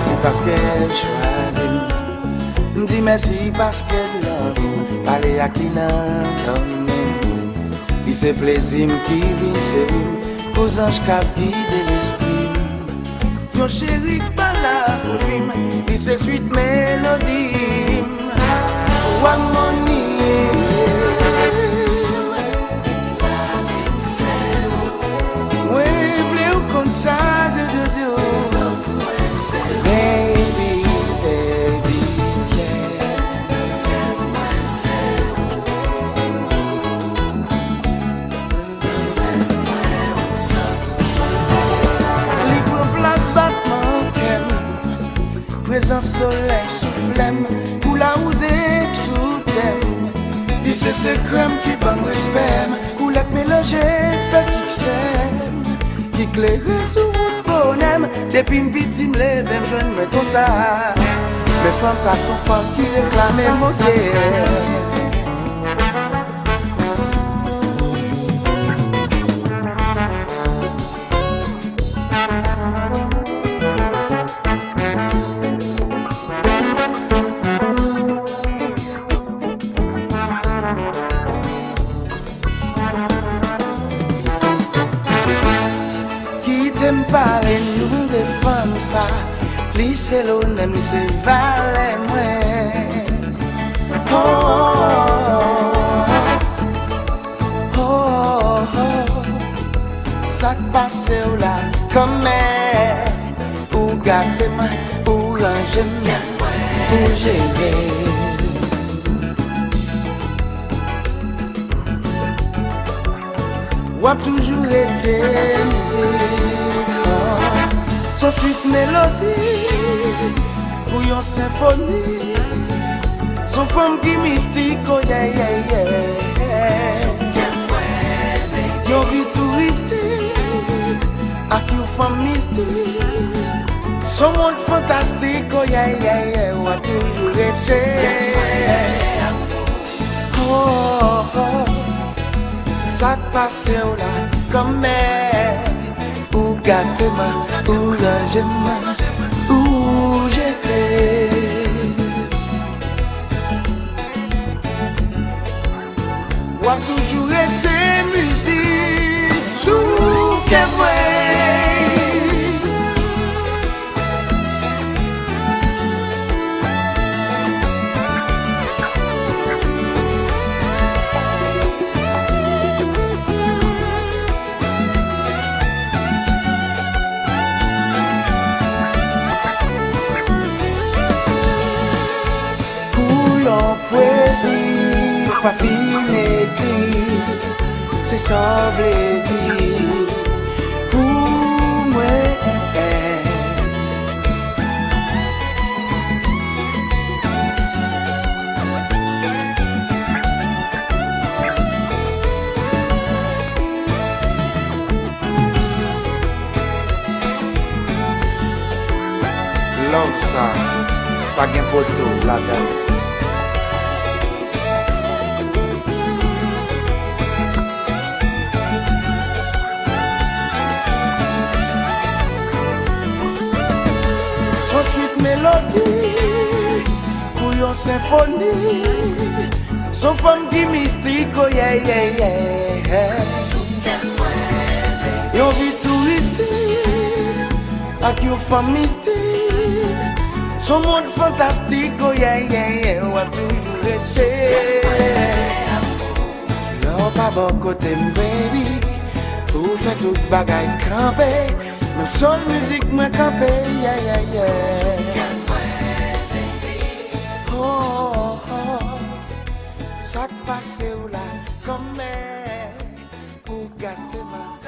merci parce qu'elle choisit. Dis merci parce qu'elle love. Parler à qui n'a et c'est plaisir qui vit, c'est lui. Aux anges qui guident l'esprit. Mon chéri, pas là pour lui. Et c'est suite mélodie. Ou harmonie. Oui, v'lez ou comme ça de. Baby, baby, présent soleil soufflem pour la oser sous thème. Et c'est ce crème qui bat mon respect, pour la mélanger fait succès. Qui claire sur votre bonhomme, depuis une petite me lève, je ne me comme ça. Mes femmes, ça sont femmes qui réclament mon Dieu. T'aimes parler nous des femmes ça, lycée l'on c'est valet moi. Oh, oh, oh, oh, ça passe là comme ou gâter moi, ou ranger moi, ou gérer. Ou a toujours été musique, son suite mélodie, ou yon symphonie, son femme qui mystique, oh yeah yeah yeah. Yon vie touristique, ak yon femme mystique, son monde fantastique, oh yeah yeah yeah. Ou a toujours été, oh oh. Ça te passe là comme mère, ou gâte-moi, ou range-moi, ou gérer. Ou a toujours été musique sous qu'elle poésie, pas fini écrit, c'est ça v'lait dire pour moi. Love ça, pas gain photo là-dedans. Mélodie, pour yon symphonie, son femme qui mystique, oh yeah yeah yeah. Yon vie touristique, ak yon femme mystique, son monde fantastique, oh yeah yeah yeah. Ou a toujours été, non pas bon côté baby, ou fait tout bagay campé, même son musique moi campé, yeah yeah yeah. Oh, oh, ça passe là comme ou gâte-moi,